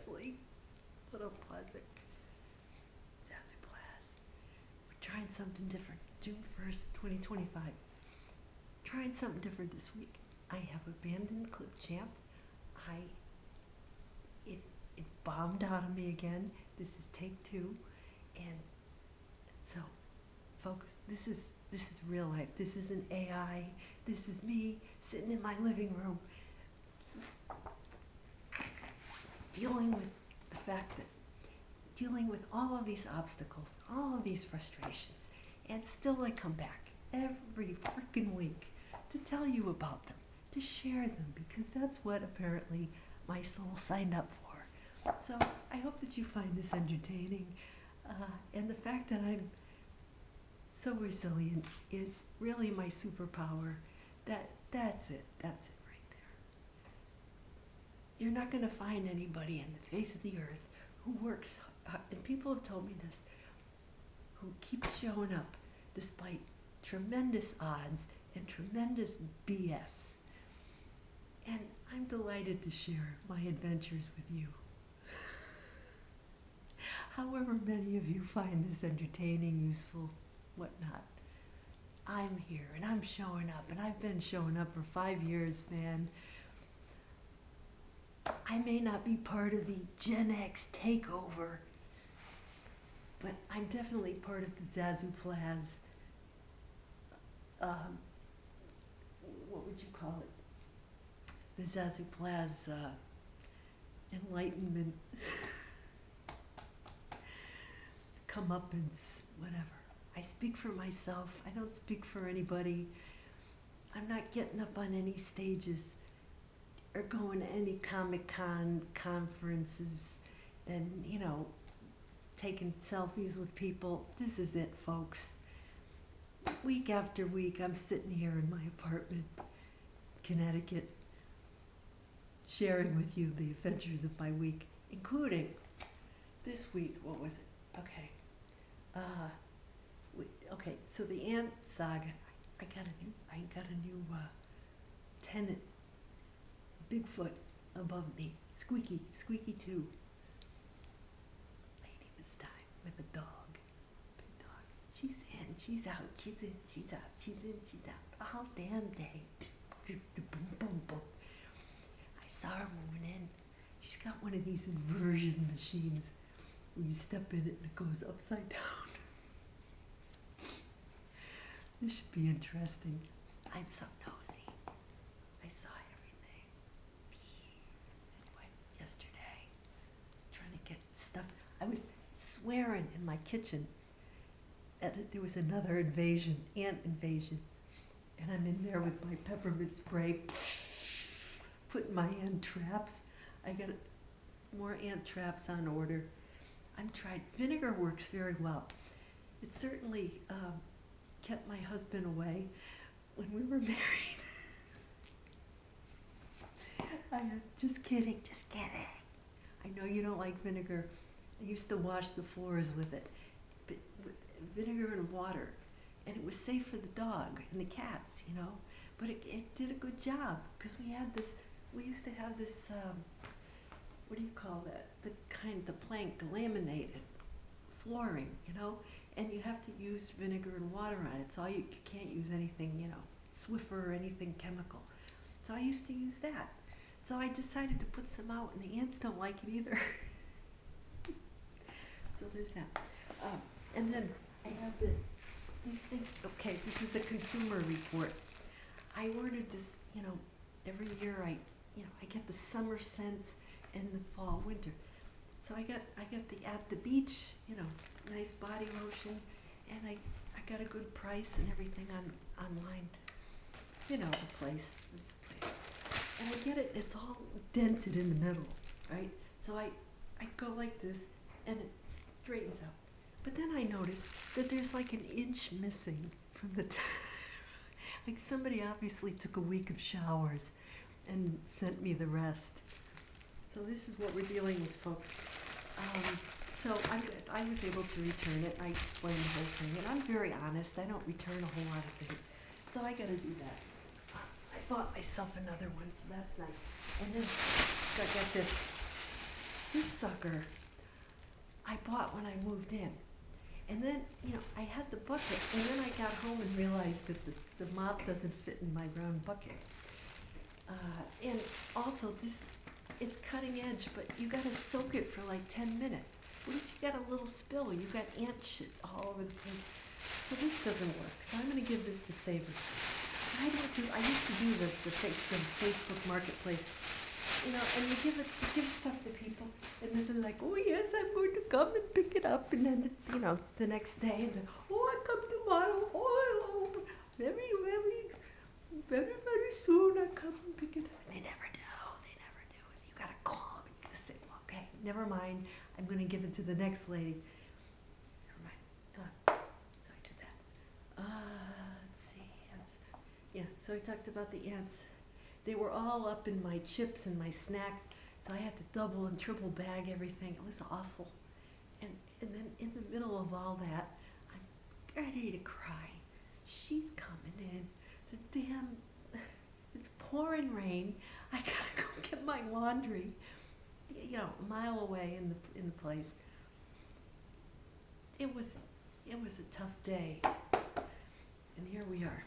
Leslie. Little classic. Zazoo Plazz. We're trying something different. June 1st, 2025. Trying something different this week. I have abandoned Clip Champ. It bombed out of me again. This is take 2. And so, folks, this is real life. This isn't AI. This is me sitting in my living room dealing with the fact that dealing with all of these obstacles, all of these frustrations, and still I come back every freaking week to tell you about them, to share them, because that's what apparently my soul signed up for. So I hope that you find this entertaining, and the fact that I'm so resilient is really my superpower. That's it right there. You're not going to find anybody on the face of the earth who works, and people have told me this, who keeps showing up despite tremendous odds and tremendous BS. And I'm delighted to share my adventures with you. However many of you find this entertaining, useful, whatnot, I'm here and I'm showing up, and I've been showing up for 5 years, man. I may not be part of the Gen X takeover, but I'm definitely part of the Zazoo Plazz, what would you call it? The Zazoo Plazz enlightenment, comeuppance, whatever. I speak for myself. I don't speak for anybody. I'm not getting up on any stages or going to any Comic-Con conferences and, taking selfies with people. This is it, folks. Week after week, I'm sitting here in my apartment, Connecticut, sharing with you the adventures of my week, including this week. What was it? Okay, so the Ant Saga. I got a new tenant, Bigfoot above me, Squeaky 2. Lady this time with a dog, big dog. She's in, she's out, she's in, she's out, she's in, she's out, all damn day. Boom, boom, boom. I saw her moving in. She's got one of these inversion machines where you step in it and it goes upside down. This should be interesting. I'm so nosy. I saw everything. Anyway, yesterday, I was trying to get stuff. I was swearing in my kitchen that there was another ant invasion. And I'm in there with my peppermint spray, putting my ant traps. I got more ant traps on order. Vinegar works very well. It certainly kept my husband away when we were married. Just kidding. I know you don't like vinegar. I used to wash the floors with it, but with vinegar and water, and it was safe for the dog and the cats, But it did a good job, because we used to have this, what do you call that? The plank laminated flooring, and you have to use vinegar and water on it. So you can't use anything, Swiffer or anything chemical. So I used to use that. So I decided to put some out, and the ants don't like it either. So there's that. And then I have these things. Okay, this is a consumer report. I ordered this, every year I get the summer scents and the fall, winter. So I got the At the Beach, nice body lotion, and I got a good price and everything online. The place, this place. And I get it, it's all dented in the middle, right? So I go like this, and it straightens out. But then I notice that there's like an inch missing from the like somebody obviously took a week of showers and sent me the rest. So this is what we're dealing with, folks. So I was able to return it. I explained the whole thing, and I'm very honest. I don't return a whole lot of things, so I got to do that. I bought myself another one, so that's nice. And then I got this this sucker I bought when I moved in. And then, I had the bucket, and then I got home and realized that the mop doesn't fit in my round bucket. And also, it's cutting edge, but you gotta soak it for like 10 minutes. What if you got a little spill? You got ant shit all over the place. So this doesn't work. So I'm gonna give this to Savers. I used to do the Facebook marketplace, and you give stuff to people, and then they're like, oh yes, I'm going to come and pick it up, and then it's, the next day, and then, oh, I come tomorrow, very, very, very soon I come and pick it up. They never do. You gotta call them and you gotta say, okay, never mind, I'm gonna give it to the next lady. Never mind. So I did that. Let's see, ants. Yeah, so I talked about the ants. They were all up in my chips and my snacks, so I had to double and triple bag everything. It was awful. And then in the middle of all that, I'm ready to cry. She's coming in. It's pouring rain. I gotta go get my laundry, a mile away in the place. It was a tough day, and here we are.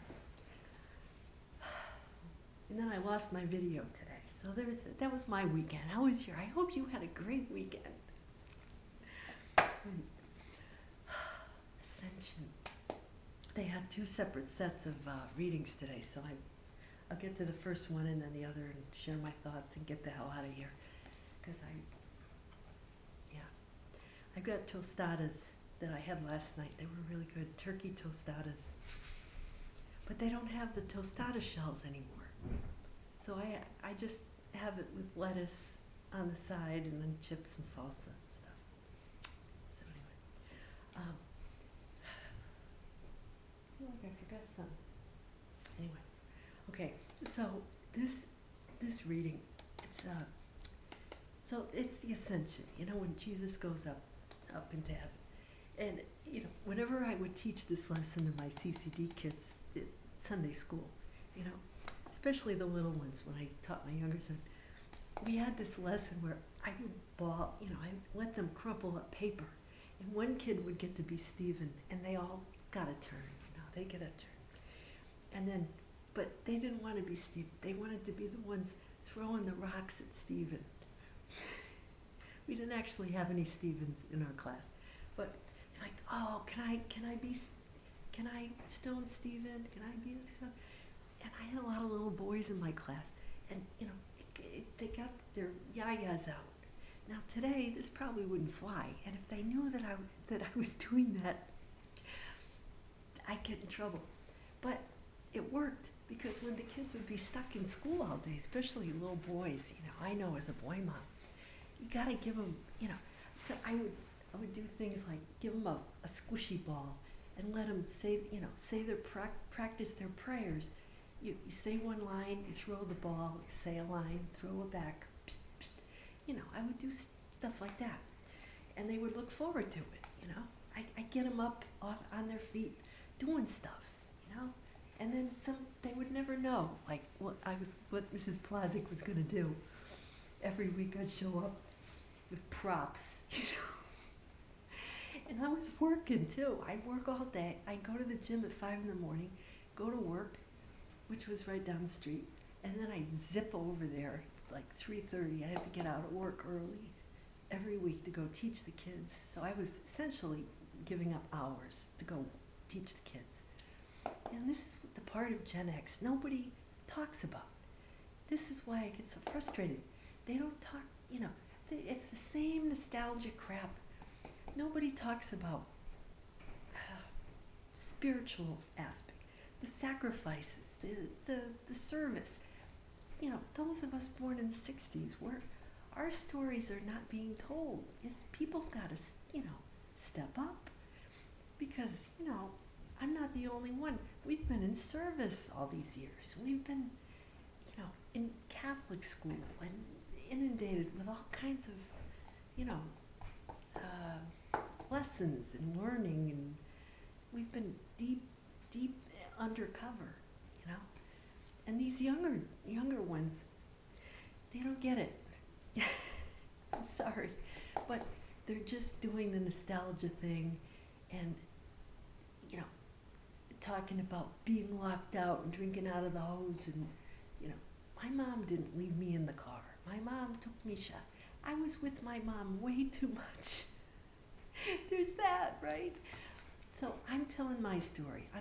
And then I lost my video today. So that was my weekend. How was I hope you had a great weekend. Ascension. They had 2 separate sets of readings today, so I'll get to the first one and then the other and share my thoughts and get the hell out of here. Because I've got tostadas that I had last night. They were really good, turkey tostadas. But they don't have the tostada shells anymore. So I just have it with lettuce on the side and then chips and salsa and stuff. So anyway, I feel like I forgot some. Anyway, okay. So this reading, it's the ascension. When Jesus goes up into heaven, and whenever I would teach this lesson to my CCD kids at Sunday school, especially the little ones when I taught my younger son, we had this lesson where I would I let them crumple up paper, and one kid would get to be Stephen, and they all got a turn, they get a turn. And then, but they didn't want to be Stephen. They wanted to be the ones throwing the rocks at Stephen. We didn't actually have any Stephens in our class, but like, oh, can I stone Stephen? Can I be stone? And I had a lot of little boys in my class, and they got their yayas out. Now today, this probably wouldn't fly, and if they knew that I was doing that, I'd get in trouble. But it worked, because when the kids would be stuck in school all day, especially little boys, I know as a boy mom, you gotta give them, so I would do things like give them a squishy ball and let them say practice their prayers. You say one line, you throw the ball, you say a line, throw it back. Psst, psst. I would do stuff like that. And they would look forward to it, I get them up off on their feet doing stuff, And then they would never know, like, what Mrs. Plazz was going to do. Every week I'd show up with props, And I was working, too. I'd work all day. I'd go to the gym at 5 in the morning, go to work, which was right down the street, and then I'd zip over there like 3:30. I'd have to get out of work early every week to go teach the kids. So I was essentially giving up hours to go teach the kids. And this is the part of Gen X nobody talks about. This is why I get so frustrated. They don't talk, it's the same nostalgia crap. Nobody talks about spiritual aspect, the sacrifices, the service. Those of us born in the 60s, our stories are not being told. People have got to, step up. Because, I'm not the only one. We've been in service all these years. We've been, in Catholic school and inundated with all kinds of, lessons and learning, and we've been deep undercover, And these younger ones, they don't get it. I'm sorry. But they're just doing the nostalgia thing and, you know, talking about being locked out and drinking out of the hose and, you know, my mom didn't leave me in the car. My mom took me shot. I was with my mom way too much. There's that, right? So I'm telling my story. I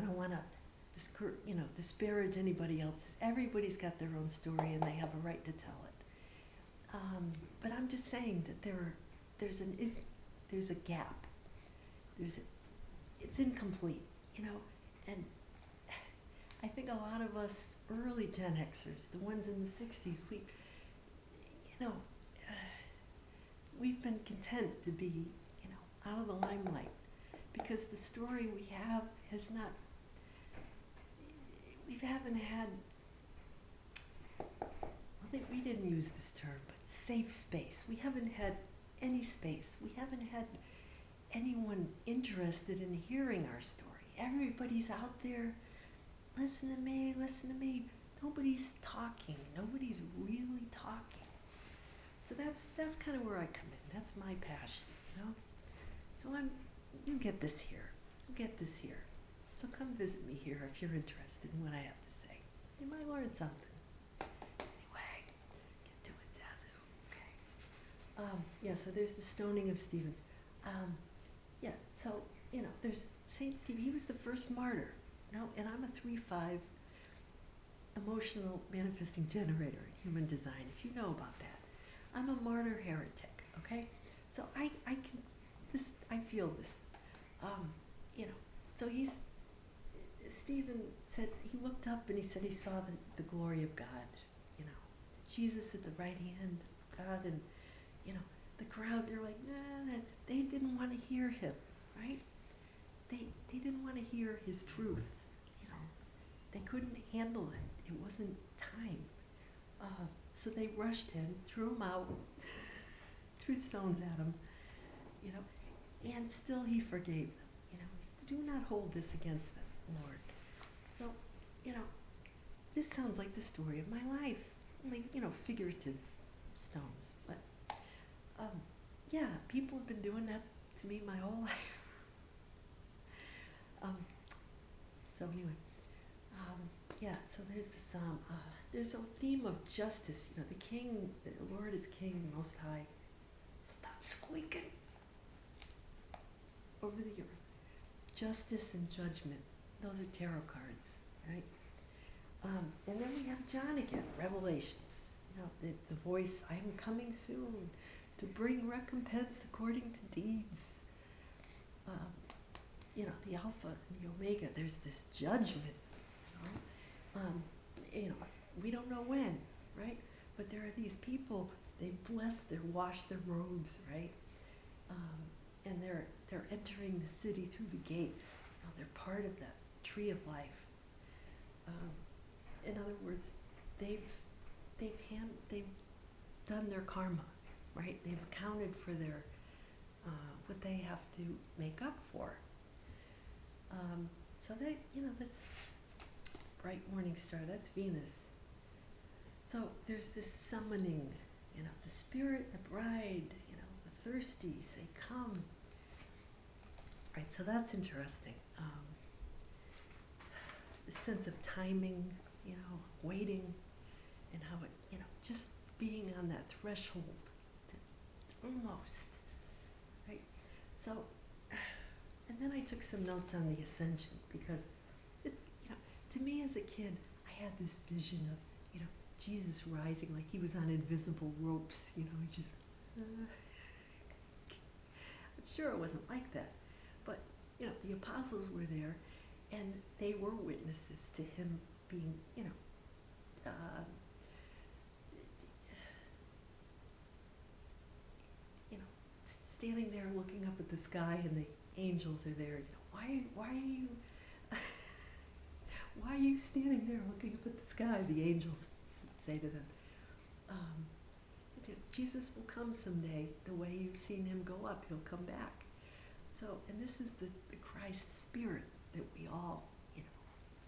don't want to disparage anybody else's. Everybody's got their own story and they have a right to tell it. But I'm just saying that there's a gap. It's incomplete, you know, and I think a lot of us early Gen Xers, the ones in the 60s, we've been content to be, out of the limelight because the story we have we haven't had, we didn't use this term, but safe space. We haven't had any space. We haven't had anyone interested in hearing our story. Everybody's out there, listen to me. Nobody's talking. Nobody's really talking. So that's kind of where I come in. That's my passion, So you get this here. So come visit me here if you're interested in what I have to say. You might learn something. Anyway, get to it, Zazoo. Okay. So there's the stoning of Stephen. So, there's Saint Stephen. He was the first martyr, and I'm a 3-5 emotional manifesting generator in human design, if you know about that. I'm a martyr heretic, okay? So I feel this, so Stephen said, he looked up and he said he saw the glory of God, Jesus at the right hand of God, and, the crowd, they're like, nah, they didn't want to hear him, right? They didn't want to hear his truth, They couldn't handle it. It wasn't time. So they rushed him, threw him out, threw stones at him, and still he forgave them. Do not hold this against them, Lord. So, this sounds like the story of my life, only, figurative stones. But, people have been doing that to me my whole life. So anyway, so there's the psalm. There's a theme of justice. The King, the Lord is King, Most High. Stop squeaking over the earth. Justice and judgment. Those are tarot cards, right? And then we have John again, Revelations. The voice, I am coming soon to bring recompense according to deeds. The Alpha and the Omega. There's this judgment. We don't know when, right? But there are these people. They wash their robes, right? And they're entering the city through the gates. They're part of the tree of life. In other words, they've done their karma, right? They've accounted for their what they have to make up for. So that's bright morning star. That's Venus. So there's this summoning, the spirit, the bride, the thirsty say, come. Right, so that's interesting. The sense of timing, waiting, and how it, just being on that threshold, almost, right? So, and then I took some notes on the ascension because it's, to me as a kid, I had this vision of, Jesus rising like he was on invisible ropes, just, I'm sure it wasn't like that. But, the apostles were there and they were witnesses to him being, standing there looking up at the sky and the angels are there, why are you standing there looking up at the sky? The angels say to them, Jesus will come someday. The way you've seen him go up, he'll come back. So, and this is the Christ spirit that we all,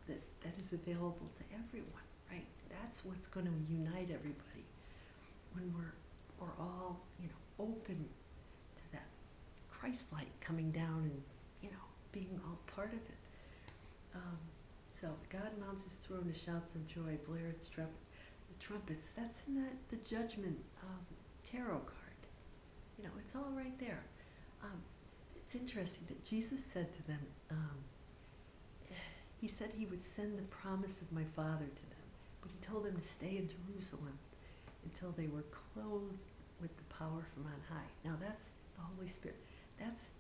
that is available to everyone, right? That's what's going to unite everybody. when we're all, open to that Christ light coming down and, being all part of it. So God mounts his throne to shouts of joy, blare its trumpets. That's in the Judgment tarot card. It's all right there. It's interesting that Jesus said to them, he said he would send the promise of my Father to them, but he told them to stay in Jerusalem until they were clothed with the power from on high. Now that's the Holy Spirit. That's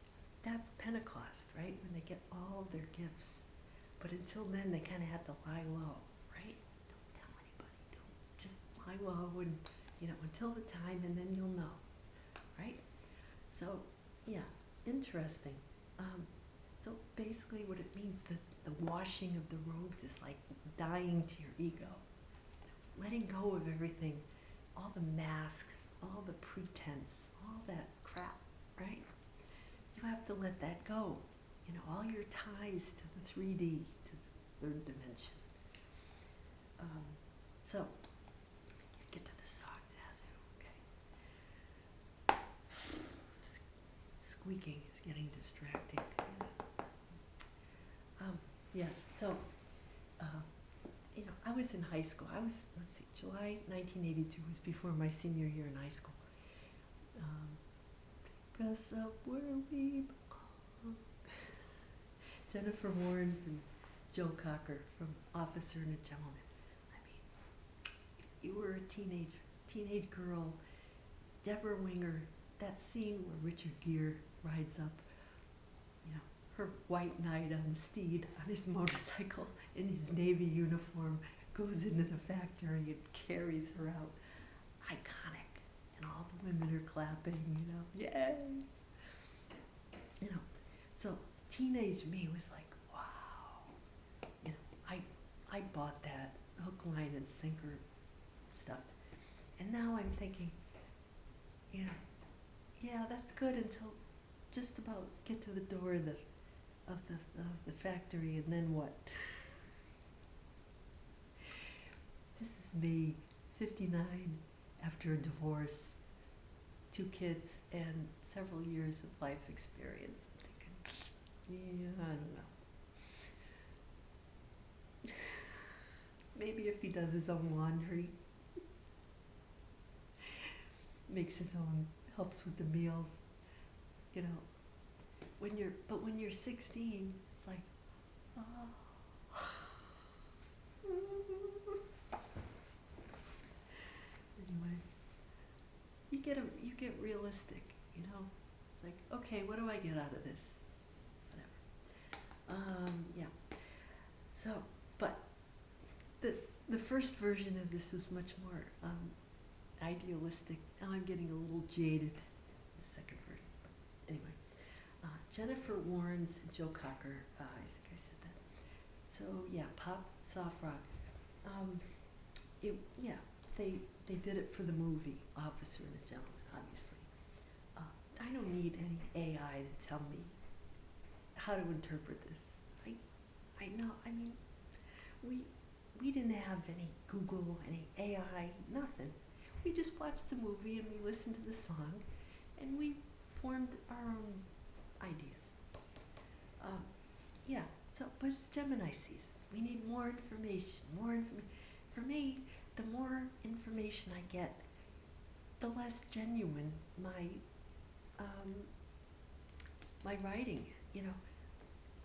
Pentecost, right? When they get all their gifts. But until then, they kind of have to lie low, right? Don't tell anybody. Don't just lie low and, until the time, and then you'll know, right? So, yeah, interesting. So basically what it means, the washing of the robes is like dying to your ego, letting go of everything, all the masks, all the pretense, all that crap, right? You have to let that go. All your ties to the 3D, to the third dimension. So, get to the song, Zazoo, okay? Squeaking is getting distracting. So, I was in high school. July 1982 was before my senior year in high school. Take us up where we belong. Jennifer Warnes and Joe Cocker from Officer and a Gentleman. I mean, if you were a teenage girl, Deborah Winger, that scene where Richard Gere rides up, her white knight on the steed, on his motorcycle, in his Navy uniform, goes into the factory and carries her out. Iconic. And all the women are clapping, yay! So teenage me was like, wow. I bought that hook, line, and sinker stuff. And now I'm thinking, yeah, that's good until just about get to the door of the factory, and then what? This is me, 59, after a divorce, 2 kids, and several years of life experience. I'm thinking, yeah, I don't know. Maybe if he does his own laundry, makes his own, helps with the meals, When you're 16, it's like, oh. Anyway, you get realistic, It's like, okay, what do I get out of this? Whatever. Yeah. So, but the first version of this is much more idealistic. Now I'm getting a little jaded. The second version, but anyway. Jennifer Warnes and Joe Cocker, I think I said that. So yeah, pop, soft rock. They did it for the movie Officer and a Gentleman, obviously. I don't need any AI to tell me how to interpret this. I know. I mean, we didn't have any Google, any AI, nothing. We just watched the movie and we listened to the song, and we formed our own ideas. But it's Gemini season. We need more information, For me, the more information I get, the less genuine my writing.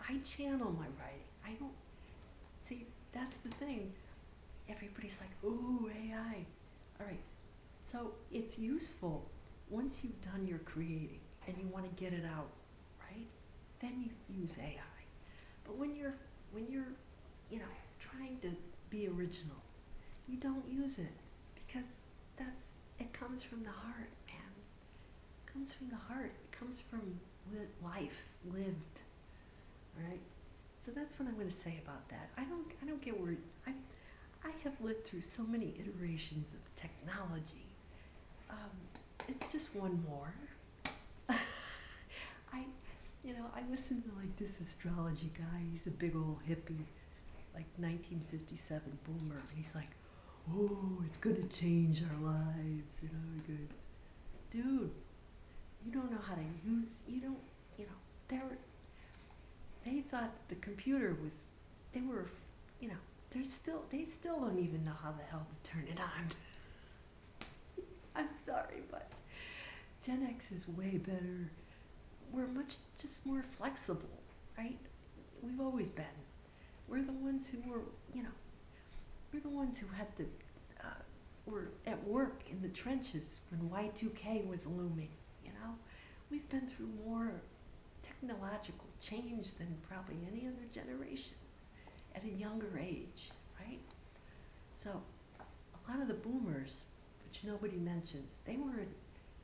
I channel my writing. I don't, see, that's the thing. Everybody's like, ooh, AI. All right, so it's useful once you've done your creating and you want to get it out, right? Then you use AI. But when you're trying to be original, you don't use it, because it comes from the heart, man. It comes from the heart. It comes from life lived, all right? So that's what I'm going to say about that. I don't get worried. I have lived through so many iterations of technology. It's just one more. I listen to this astrology guy. He's a big old hippie, 1957 boomer. And he's like, oh, it's gonna change our lives, you know, good. Dude, you don't know how to use, you don't, you know, they thought the computer was, they were, you know, they still don't even know how the hell to turn it on. I'm sorry, but Gen X is way better. We're much just more flexible, right? We've always been. We're the ones who were, you know, we're the ones who had the, were at work in the trenches when Y2K was looming, you know? We've been through more technological change than probably any other generation at a younger age, right? So a lot of the boomers, which nobody mentions, they were in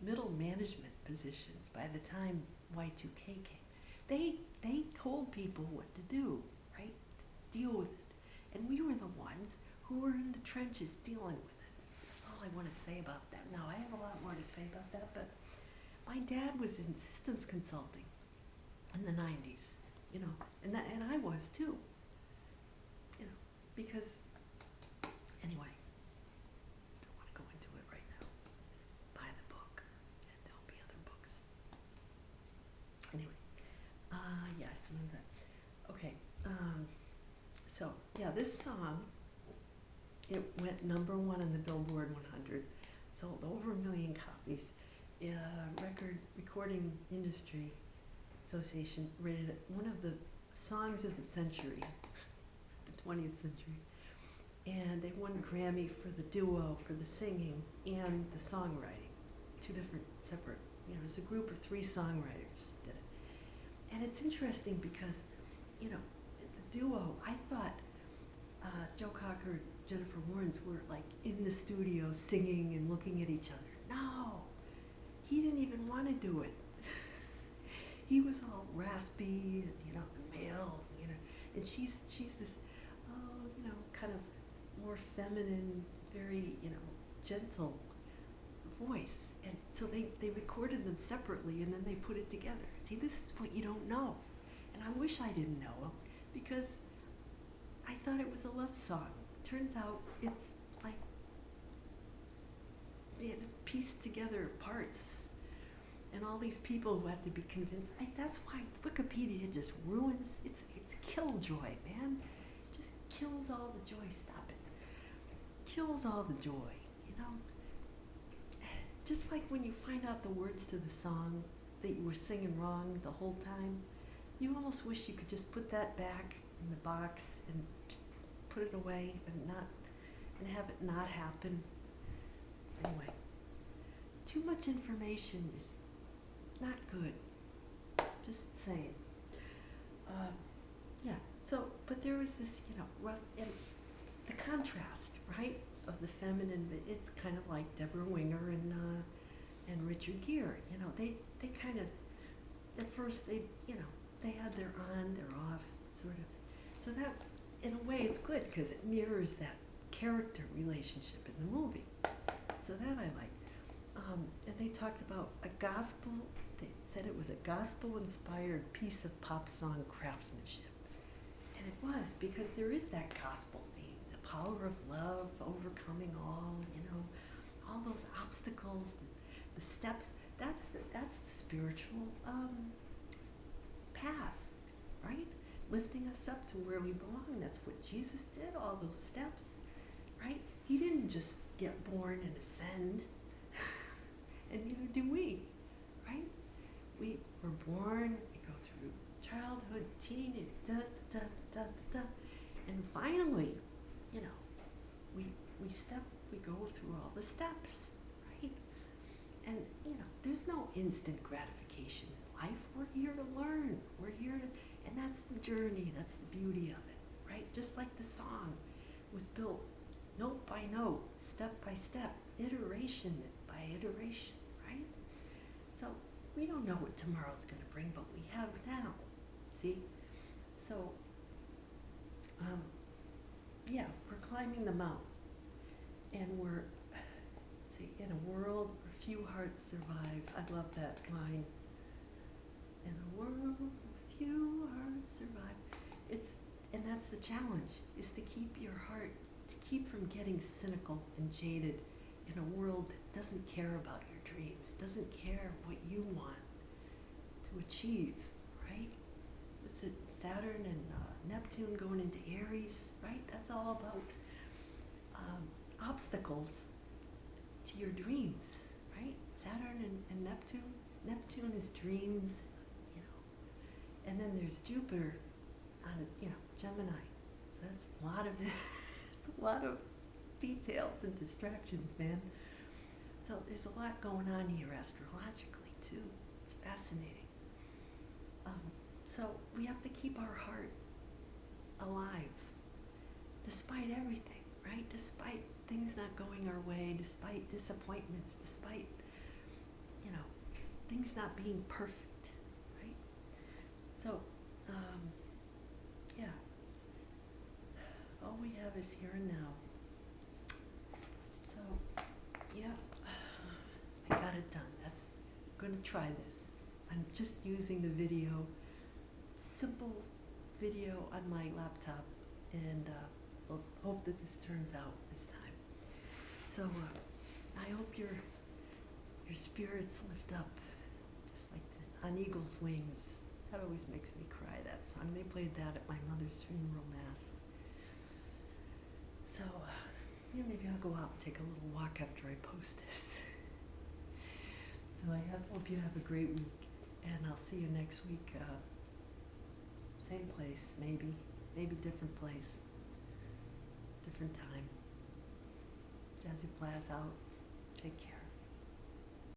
middle management positions by the time Y2K came. They told people what to do, right? Deal with it. And we were the ones who were in the trenches dealing with it. That's all I want to say about that. Now, I have a lot more to say about that, but my dad was in systems consulting in the 90s, you know, and I was too, you know, because, anyway, don't want to go into it right now. Buy the book, and there'll be other books. Anyway, yes, move that. Okay, so, yeah, this song, it went #1 on the Billboard 100, sold over 1 million copies. Recording Industry Association rated it one of the songs of the century, the 20th century. And they won Grammy for the duo, for the singing, and the songwriting. 2 different separate, you know, it was a group of 3 songwriters did it. And it's interesting because, you know, the duo, I thought Joe Cocker, Jennifer Warnes were like in the studio singing and looking at each other. No, he didn't even want to do it. He was all raspy and, you know, the male, you know, and she's this, you know, kind of more feminine, very, you know, gentle voice. And so they recorded them separately and then they put it together. See, this is what you don't know. And I wish I didn't know, because I thought it was a love song. Turns out it's like, it pieced together parts. And all these people who have to be convinced. That's why Wikipedia just ruins, it's killjoy, man. It just kills all the joy. Stop it. Kills all the joy, you know? Just like when you find out the words to the song that you were singing wrong the whole time, you almost wish you could just put that back in the box and put it away and have it not happen. Anyway, too much information is not good. Just saying. Yeah. So, but there was this, you know, rough, and the contrast, right, of the feminine. It's kind of like Deborah Winger and Richard Gere. You know, they kind of, at first they, you know, they had their on, their off, sort of. So that, in a way, it's good because it mirrors that character relationship in the movie. So that I like. And they talked about a gospel, they said it was a gospel-inspired piece of pop song craftsmanship. And it was, because there is that gospel theme, the power of love, overcoming all, you know, all those obstacles, the steps. That's the spiritual path, right? Lifting us up to where we belong. That's what Jesus did, all those steps, right? He didn't just get born and ascend. And neither do we, right? We were born, we go through childhood, teenage, and finally, you know, we go through all the steps, right? And, you know, there's no instant gratification in life. We're here to learn. We're here to, and that's the journey, that's the beauty of it, right? Just like the song was built note by note, step by step, iteration by iteration, right? So we don't know what tomorrow's going to bring, but we have now, see? So, yeah, we're climbing the mountain, and we're, see, in a world where few hearts survive. I love that line. In a world where few hearts survive. And that's the challenge, is to keep your heart to keep from getting cynical and jaded in a world that doesn't care about your dreams, doesn't care what you want to achieve, right? Is it Saturn and Neptune going into Aries, right? That's all about obstacles to your dreams, right? Saturn and Neptune. Neptune is dreams, you know. And then there's Jupiter on a, Gemini. So that's a lot of it's a lot of details and distractions, man. So there's a lot going on here astrologically too. It's fascinating. So we have to keep our heart alive, despite everything, right? Despite things not going our way, despite disappointments, despite, things not being perfect, right? So, yeah. All we have is here and now. So, yeah, I got it done. I'm going to try this. I'm just using the video, simple video on my laptop, and I'll hope that this turns out this time. So I hope your spirits lift up, just like on eagle's wings. That always makes me cry, that song. They played that at my mother's funeral mass. So maybe I'll go out and take a little walk after I post this. So I hope you have a great week, and I'll see you next week. Same place, maybe different place, different time. Zazoo Plazz out. Take care.